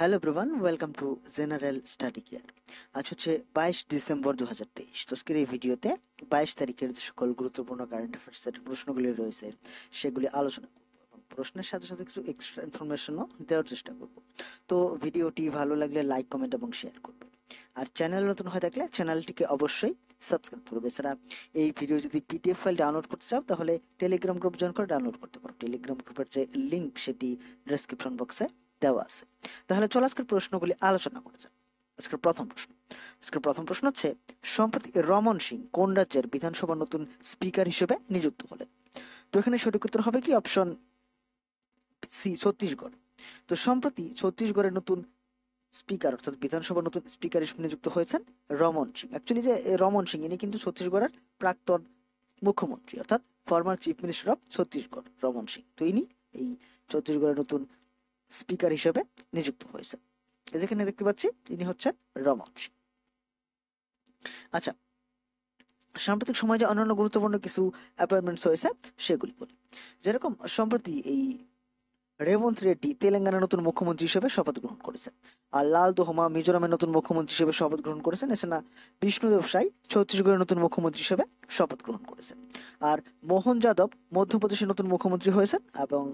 Hello everyone, welcome to general study care. আজ হচ্ছে 22 December 2023। তো আজকের এই ভিডিওতে 22 তারিখের যে সকল গুরুত্বপূর্ণ কারেন্ট অ্যাফেয়ার্সের প্রশ্নগুলি রয়েছে সেগুলি আলোচনা করব এবং প্রশ্নের সাথে সাথে কিছু এক্সট্রা ইনফরমেশনও দেওয়ার চেষ্টা করব। তো ভিডিওটি ভালো লাগলে লাইক, কমেন্ট এবং শেয়ার করবে। আর চ্যানেল নতুন হয়ে থাকলে চ্যানেলটিকে অবশ্যই সাবস্ক্রাইব করবে। এছাড়া এই ভিডিও যদি পিডিএফ ফাইল ডাউনলোড করতে চাও তাহলে টেলিগ্রাম গ্রুপ জয়েন করে ডাউনলোড করতে পারো। টেলিগ্রাম গ্রুপের যে লিঙ্ক সেটি ডেসক্রিপশন বক্সে দেওয়া আছে। তাহলে চলো আজকের প্রশ্নগুলি আলোচনা করা যাক। আজকের প্রথম প্রশ্ন হচ্ছে, সম্প্রতি রমন সিং কোন রাজ্যের বিধানসভার নতুন স্পিকার হিসেবে নিযুক্ত হলেন? তো এখানে সঠিক উত্তর হবে কি অপশন সি, ছত্তিশগড়। তো সম্প্রতি ছত্তিশগড়ের নতুন স্পিকার অর্থাৎ বিধানসভার নতুন স্পিকার হিসেবে নিযুক্ত হয়েছেন রমন সিং। অ্যাকচুয়ালি যে রমন সিং ইনি কিন্তু ছত্তিশগড়ের প্রাক্তন মুখ্যমন্ত্রী অর্থাৎ former chief minister of Chhattisgarh Raman Singh. তো ইনি এই ছত্তিশগড়ের নতুন স্পিকার হিসেবে নিযুক্ত হয়েছে। যেখানে দেখতে পাচ্ছি ইনি হচ্ছেন রমন সিং। আচ্ছা, সাম্প্রতিক সময়ে যে অন্যান্য গুরুত্বপূর্ণ কিছু অ্যাপয়েন্টমেন্টস হয়েছে সেগুলি বলি। যেরকম সম্প্রতি এই রেবন্ত রেড্ডি তেলেঙ্গানার নতুন মুখ্যমন্ত্রী হিসেবে শপথ গ্রহণ করেছেন, আর লাল দোহমা মিজোরামের নতুন মুখ্যমন্ত্রী হিসেবে শপথ গ্রহণ করেছেন। এছাড়া বিষ্ণুদেব সাই ছত্তিশগড়ের নতুন মুখ্যমন্ত্রী হিসেবে শপথ গ্রহণ করেছেন, আর মোহন যাদব মধ্যপ্রদেশের নতুন মুখ্যমন্ত্রী হয়েছেন এবং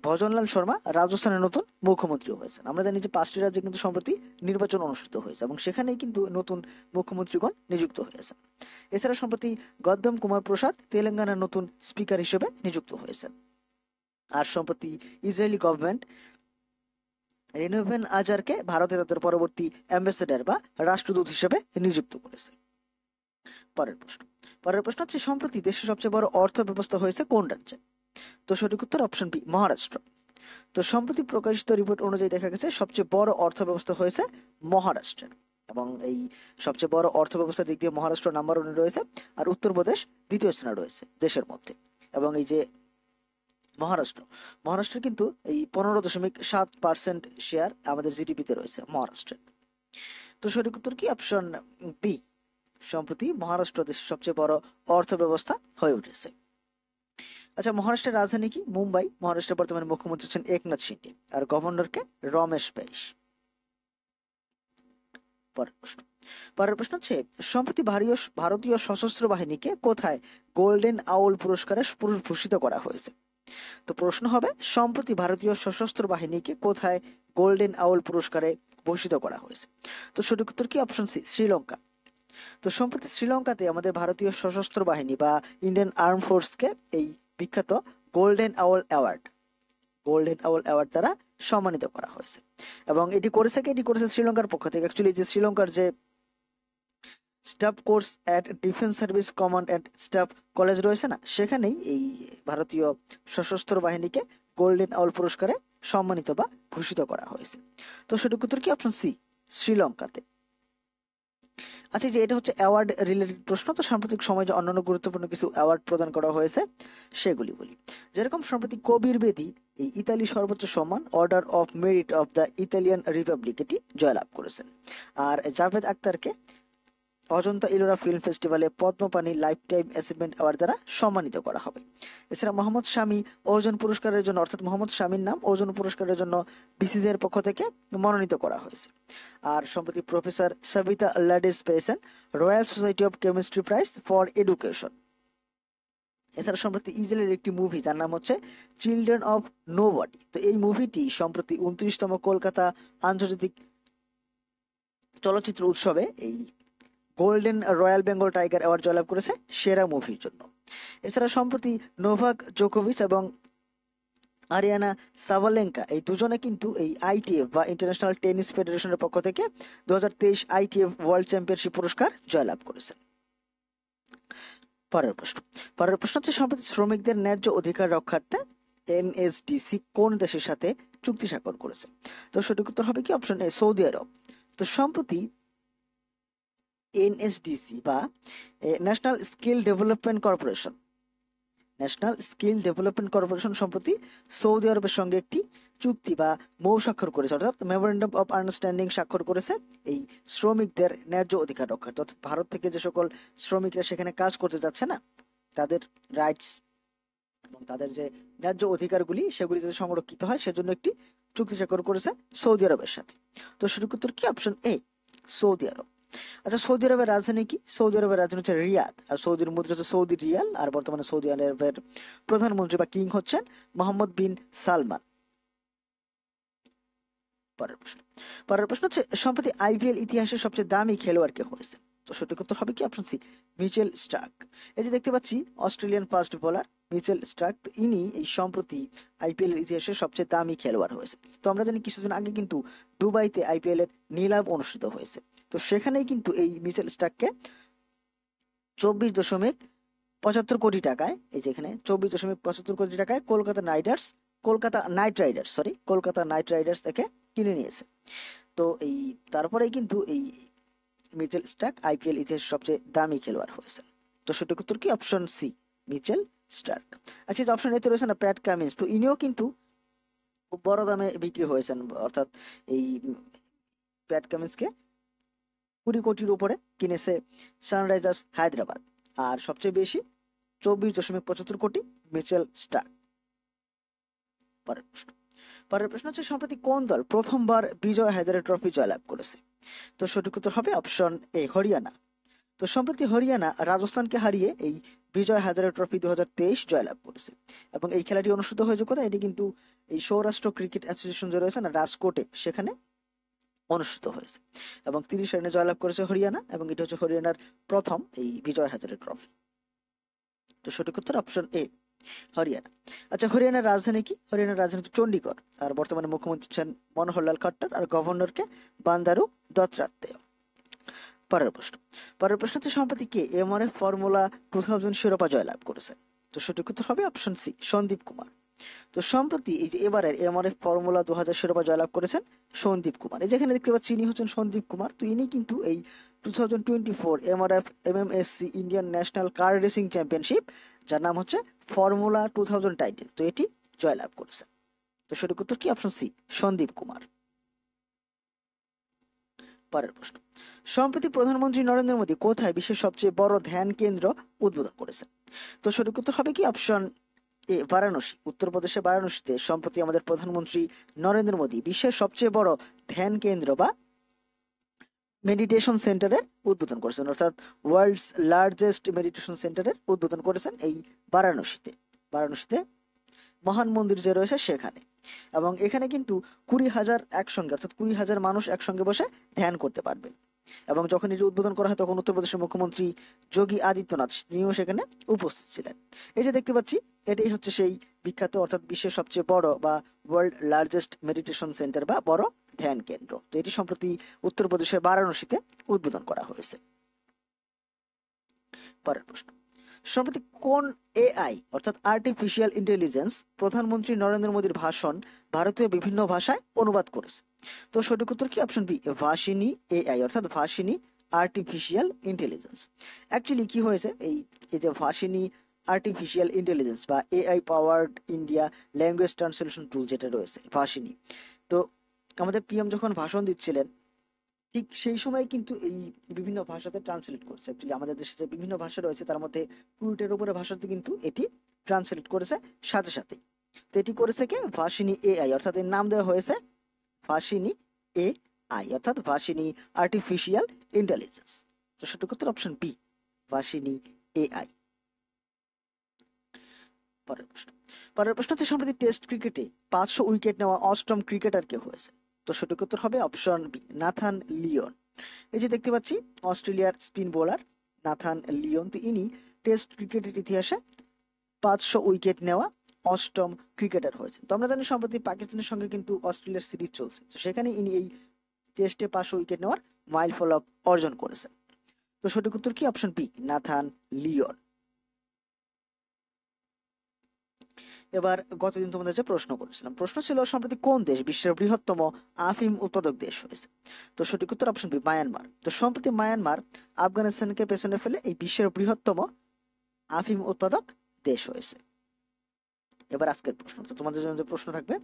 ভজনলাল শর্মা রাজস্থানের নতুন মুখ্যমন্ত্রী হয়েছেন। আমরা জানি যে 5টি রাজ্যে কিন্তু সম্প্রতি নির্বাচন অনুষ্ঠিত হয়েছে এবং সেখানেই কিন্তু নতুন মুখ্যমন্ত্রীগণ নিযুক্ত হয়েছেন। এছাড়া সম্প্রতি গদ্দম কুমার প্রসাদ তেলেঙ্গানার নতুন স্পিকার হিসেবে নিযুক্ত হয়েছেন। আর সম্প্রতি ইসরায়েলি গভর্নমেন্ট রেনোভেন আজারকে ভারতে তাদের পরবর্তী অ্যাম্বাসেডার বা রাষ্ট্রদূত হিসেবে নিযুক্ত করেছে। পরের প্রশ্ন হচ্ছে, সম্প্রতি দেশের সবচেয়ে বড় অর্থ ব্যবস্থা হয়েছে কোন রাজ্যে? তো সঠিক উত্তর অপশন বি, মহারাষ্ট্র। তো সম্প্রতি প্রকাশিত রিপোর্ট অনুযায়ী দেখা গেছে সবচেয়ে বড় অর্থ ব্যবস্থা হয়েছে মহারাষ্ট্রের, এবং এই সবচেয়ে বড় অর্থ ব্যবস্থার দিক দিয়ে মহারাষ্ট্র নাম্বার 1 রয়েছে, আর উত্তরপ্রদেশ দ্বিতীয় স্থানে রয়েছে দেশের মধ্যে। এবং এই যে মহারাষ্ট্রের কিন্তু এই 15.7% শেয়ার আমাদের জিডিপিতে রয়েছে মহারাষ্ট্রের। তো সঠিক উত্তর কি অপশন বি, সম্প্রতি মহারাষ্ট্র দেশের সবচেয়ে বড় অর্থ ব্যবস্থা হয়ে উঠেছে। আচ্ছা, মহারাষ্ট্রের রাজধানী কি? মুম্বাই। মহারাষ্ট্রের বর্তমানে মুখ্যমন্ত্রী হচ্ছেন একনাথ শিন্ডে, আর গভর্নরকে রমেশ বাইশ। পরের প্রশ্ন হচ্ছে, সম্প্রতি ভারতীয় সশস্ত্র বাহিনীকে কোথায় গোল্ডেন আউল পুরস্কারে ভূষিত করা হয়েছে? তো প্রশ্ন হবে, সম্প্রতি ভারতীয় সশস্ত্র বাহিনীকে কোথায় গোল্ডেন আউল পুরস্কারে ভূষিত করা হয়েছে? তো সঠিক উত্তর কি অপশন সি, শ্রীলঙ্কা। তো সম্প্রতি শ্রীলঙ্কাতে আমাদের ভারতীয় সশস্ত্র বাহিনী বা ইন্ডিয়ান আর্ম ফোর্সকে এই বিখ্যাত গোল্ডেন আউল অ্যাওয়ার্ড দ্বারা সম্মানিত করা হয়েছে। এবং এটি করেছে শ্রীলঙ্কার পক্ষ থেকে। অ্যাকচুয়ালি যে শ্রীলঙ্কার যে staff course at defence service command and staff college রয়েছে না, সেখানেই এই ভারতীয় সশস্ত্র বাহিনীকে গোল্ডেন আউল পুরস্কারে সম্মানিত বা ভূষিত করা হয়েছে। তো সঠিক উত্তর কি অপশন সি, শ্রীলঙ্কাতে। আচ্ছা, যে এটা হচ্ছে অ্যাওয়ার্ড রিলেটেড প্রশ্ন। তো সাম্প্রতিক সময়ে যে অন্যান্য গুরুত্বপূর্ণ কিছু অ্যাওয়ার্ড প্রদান করা হয়েছে সেগুলি বলি। যেরকম সম্প্রতি কবির বেদি এই ইতালি সর্বোচ্চ সম্মান order of merit of the Italian Republic এটি জয়লাভ করেছেন। আর জাভেদ আক্তারকে অজন্তা ইলোরা ফিল্ম ফেস্টিভ্যালে Padmapani life time achievement award দ্বারা সম্মানিত করা হবে। এছাড়া মোহাম্মদ শামি অর্জুন পুরস্কারের জন্য, অর্থাৎ মোহাম্মদ শামির নাম অর্জুন পুরস্কারের জন্য বিসিসিআই এর পক্ষ থেকে মনোনীত করা হয়েছে। আর সম্প্রতি প্রফেসর সবিতা লাডিস পেয়েছেন royal society of chemistry prize for education. এছাড়া সম্প্রতি ইসরায়েলের একটি মুভি যার নাম হচ্ছে চিলড্রেন অফ নোবডি। তো এই মুভিটি সম্প্রতি 29তম কলকাতা আন্তর্জাতিক চলচ্চিত্র উৎসবে এই golden royal Bengal tiger award জয়লাভ করেছে সেরা মুভির জন্য। এছাড়া সম্প্রতি নোভাক জোকোভিচ এবং আরিয়ানা সাভালেঙ্কা এই দুজনে কিন্তু এই আইটিএফ বা ইন্টারন্যাশনাল টেনিস ফেডারেশনের পক্ষ থেকে 2023 আইটিএফ ওয়ার্ল্ড চ্যাম্পিয়নশিপ পুরস্কার জয়লাভ করেছেন। পরের প্রশ্ন হচ্ছে, সম্প্রতি শ্রমিকদের ন্যায্য অধিকার রক্ষার্থে এনএসডিসি কোন দেশের সাথে চুক্তি স্বাক্ষর করেছে? তো সঠিক উত্তর হবে কি অপশন এ, সৌদি আরব। তো সম্প্রতি এনএসডিসি বা ন্যাশনাল স্কিল ডেভেলপমেন্ট কর্পোরেশন সম্প্রতি সৌদি আরবের সঙ্গে একটি চুক্তি বা মৌ স্বাক্ষর করেছে, অর্থাৎ মেমোরেন্ডাম অফ আন্ডারস্ট্যান্ডিং স্বাক্ষর করেছে এই শ্রমিকদের ন্যায্য অধিকার রক্ষার্থে। অর্থাৎ ভারত থেকে যে সকল শ্রমিকরা সেখানে কাজ করতে যাচ্ছে না, তাদের রাইটস এবং তাদের যে ন্যায্য অধিকারগুলি সেগুলি যাতে সংরক্ষিত হয় সেজন্য একটি চুক্তি স্বাক্ষর করেছে সৌদি আরবের সাথে। তো সঠিক উত্তর কি? অপশন এ, সৌদি আরব। আচ্ছা, সৌদি আরবের রাজধানী কি? সৌদি আরবের রাজধানী হচ্ছে রিয়াদ, আর সৌদির মুদ্রা হচ্ছে সৌদি রিয়াল, আর বর্তমানে সৌদি আরবের প্রধানমন্ত্রী বা কিং হচ্ছেন মোহাম্মদ বিন সালমান। পরের প্রশ্ন পরের প্রশ্ন হচ্ছে সম্প্রতি আইপিএল ইতিহাসের সবচেয়ে দামি খেলোয়াড় কে হয়েছে? তো সঠিক উত্তর হবে কি? Option C, Mitchell Starc. এই যে দেখতে পাচ্ছি Australian fast bowler Mitchell Starc, ইনি এই সম্প্রতি আইপিএল ইতিহাসের সবচেয়ে দামি খেলোয়াড় হয়েছে। তো আমরা জানি কিছুদিন আগে কিন্তু দুবাইতে আইপিএল এর নিলাম অনুষ্ঠিত হয়েছে। তো সেখানেই কিন্তু এই মিচেল স্টার্ককে 24.75 কোটি টাকায়, এই যে এখানে 24.75 কোটি টাকায় কলকাতা নাইট রাইডার্স থেকে কিনে নিয়েছে। তো এই তারপরেই কিন্তু এই মিচেল স্টার্ক আইপিএল ইতিহাসের সবচেয়ে দামি খেলোয়াড় হয়েছে। তো সঠিক উত্তর কি? Option C, Mitchell Starc. আচ্ছা, যে অপশন এতে রয়েছে না প্যাট কামিন্স, তো ইনিও কিন্তু খুব বড় দামে বিক্রি হয়েছেন, অর্থাৎ এই প্যাট কামিন্সকে 20 কোটির উপরে কিনেছে সানরাইজার্স হায়দ্রাবাদ, আর সবচেয়ে বেশি 24.75 কোটি মিচেল স্টার্ক। পরের প্রশ্ন হচ্ছে সম্প্রতি কোন দল প্রথমবার বিজয় হাজারে ট্রফি জয়লাভ করেছে? তো সঠিক উত্তর হবে অপশন এ, হরিয়ানা। তো সম্প্রতি হরিয়ানা রাজস্থানকে হারিয়ে এই বিজয় হাজারে ট্রফি 2023 জয়লাভ করেছে, এবং এই খেলাটি অনুষ্ঠিত হয়েছে কোথায়? এটি কিন্তু এই সৌরাষ্ট্র ক্রিকেট অ্যাসোসিয়েশন যে রয়েছে না, রাজকোটে, সেখানে অনুষ্ঠিত হয়েছে, এবং 30 রানে জয়লাভ করেছে হরিয়ানা, এবং এটি হচ্ছে হরিয়ানার প্রথম এই বিজয় হাজারে ট্রফি। তো সঠিক উত্তর অপশন এ, হরিয়ানা। আচ্ছা, হরিয়ানার রাজধানী কি? হরিয়ানার রাজধানী হচ্ছে চণ্ডীগড়, আর বর্তমানে মুখ্যমন্ত্রী হচ্ছেন মনোহরলাল খট্টর, আর গভর্নরকে বান্দারু দত্তাত্রেয়। পরের প্রশ্ন হচ্ছে সম্প্রতি কে এমআরএফ ফর্মুলা 2000 শিরোপা জয়লাভ করেছে? তো সঠিক উত্তর হবে অপশন সি, সন্দীপ কুমার। তো সম্প্রতি এই যে এবারের এমআরএফ ফর্মুলা 2000 শিরোপা জয়লাভ করেছেন সন্দীপ কুমার। এই যেখানে দেখতে পাচ্ছি ইনি হচ্ছেন সন্দীপ কুমার। তো ইনি কিন্তু এই 2024 MRF MMSC Indian national car racing championship, যার নাম হচ্ছে ফর্মুলা 2000 টাইটেল, তো এটি জয়লাভ করেছে। তো সঠিক উত্তর কি? Option C, Sandeep Kumar. পরের প্রশ্ন সম্প্রতি প্রধানমন্ত্রী নরেন্দ্র মোদী কোথায় বিশ্বের সবচেয়ে বড় ধ্যান কেন্দ্র উদ্বোধন করেছেন? তো সঠিক উত্তর হবে কি? Option A, Varanasi. উত্তরপ্রদেশের বারাণসীতে সম্প্রতি আমাদের প্রধানমন্ত্রী নরেন্দ্র মোদী বিশ্বের সবচেয়ে বড় ধ্যান কেন্দ্র বা মেডিটেশন সেন্টারের উদ্বোধন করেছেন, অর্থাৎ ওয়ার্ল্ডস লার্জেস্ট মেডিটেশন সেন্টারের উদ্বোধন করেছেন এই বারাণসীতে মহান মন্দির যে রয়েছে সেখানে। এবং এখানে কিন্তু 20,000 একসঙ্গে, অর্থাৎ 20,000 মানুষ একসঙ্গে বসে ধ্যান করতে পারবে। এবং যখন এটি উদ্বোধন করা হয় তখন উত্তরপ্রদেশের মুখ্যমন্ত্রী যোগী আদিত্যনাথ তিনিও সেখানে উপস্থিত ছিলেন। এই যে দেখতে পাচ্ছি এটাই হচ্ছে সেই বিখ্যাত, অর্থাৎ বিশ্বের সবচেয়ে বড় বা ওয়ার্ল্ড লার্জেস্ট মেডিটেশন সেন্টার বা বড় ধ্যান কেন্দ্র। তো এটি সম্প্রতি উত্তরপ্রদেশের বারাণসীতে উদ্বোধন করা হয়েছে। পরের প্রশ্ন সম্প্রতি কোন এআই অর্থাৎ আর্টিফিশিয়াল ইন্টেলিজেন্স প্রধানমন্ত্রী নরেন্দ্র মোদীর ভাষণ ভারতীয় বিভিন্ন ভাষায় অনুবাদ করেছে? তো সঠিক উত্তর কি? অপশন বি, ভাষিনী এআই, অর্থাৎ ভাষিনী আর্টিফিশিয়াল ইন্টেলিজেন্স। অ্যাকচুয়ালি কি হয়েছে, এই যে ভাষিনী আর্টিফিশিয়াল ইন্টেলিজেন্স বা AI powered India language translation tool যেটা রয়েছে ভাষিনী, তো আমাদের পিএম যখন ভাষণ দিচ্ছিলেন ঠিক সেই সময় কিন্তু এই বিভিন্ন ভাষাতে ট্রান্সলেট করছে। অ্যাকচুয়ালি আমাদের দেশে যে বিভিন্ন ভাষা রয়েছে তার মধ্যে 20টার উপরে ভাষাতে কিন্তু এটি ট্রান্সলেট করেছে সাথে সাথে। তো এটি করেছে কে? ভাষিনী এআই, অর্থাৎ এর নাম দেওয়া হয়েছে ভাষিনী এআই, অর্থাৎ ভাষিনী আর্টিফিশিয়াল ইন্টেলিজেন্স। তো সঠিক উত্তর অপশন বি, ভাষিনী এআই। পরের প্রশ্ন হচ্ছে সম্প্রতি টেস্ট ক্রিকেটে 500 উইকেট নেওয়া অষ্টম ক্রিকেটার কে হয়েছে? তো সঠিক উত্তর হবে অপশন বি, নাথান লিওন। এই যে দেখতে পাচ্ছি অস্ট্রেলিয়ার স্পিন বোলার নাথান লিওন, তো ইনি টেস্ট ক্রিকেটের ইতিহাসে 500 উইকেট নেওয়া অষ্টম ক্রিকেটার হয়েছে। তো আমরা জানি সম্প্রতি পাকিস্তানের সঙ্গে কিন্তু অস্ট্রেলিয়ার সিরিজ চলছে, তো সেখানে ইনি এই টেস্টে 500 উইকেট নেওয়ার মাইল ফলক অর্জন করেছেন। তো সঠিক উত্তর কি? Option B, Nathan Lyon. এবার গতদিন তোমাদের যে প্রশ্ন করেছিলাম, প্রশ্ন ছিল সম্প্রতি কোন দেশ বিশ্বের বৃহত্তম আফিম উৎপাদক দেশ হয়েছে? তো সঠিক উত্তর অপশন বি, মায়ানমার। তো সম্প্রতি মায়ানমার আফগানিস্তানকে পেছনে ফেলে এই বিশ্বের বৃহত্তম আফিম উৎপাদক দেশ হয়েছে। এবার আজকের প্রশ্ন, তো তোমাদের জন্য যে প্রশ্ন থাকবে,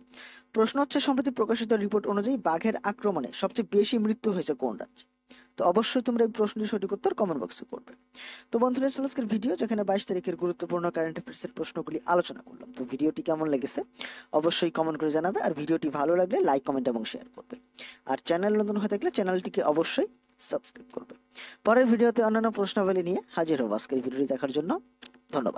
প্রশ্ন হচ্ছে সম্প্রতি প্রকাশিত রিপোর্ট অনুযায়ী বাঘের আক্রমণে সবচেয়ে বেশি মৃত্যু হয়েছে কোন রাজ্যে? তো অবশ্যই তোমরা এই প্রশ্নের সঠিক উত্তর কমেন্ট বক্সে করবে। তো বন্ধুরা, ছিল আজকের ভিডিও, যেখানে 22 তারিখের গুরুত্বপূর্ণ কারেন্ট অ্যাফেয়ার্স এর প্রশ্নগুলি আলোচনা করলাম। তো ভিডিওটি কেমন লেগেছে অবশ্যই কমেন্ট করে জানাবে, আর ভিডিওটি ভালো লাগলে লাইক, কমেন্ট এবং শেয়ার করবে। আর চ্যানেল নতুন হয়ে থাকলে চ্যানেলটিকে অবশ্যই সাবস্ক্রাইব করবে। পরের ভিডিওতে অন্যান্য প্রশ্নাবলী নিয়ে হাজির হব। আজকের ভিডিওটি দেখার জন্য ধন্যবাদ।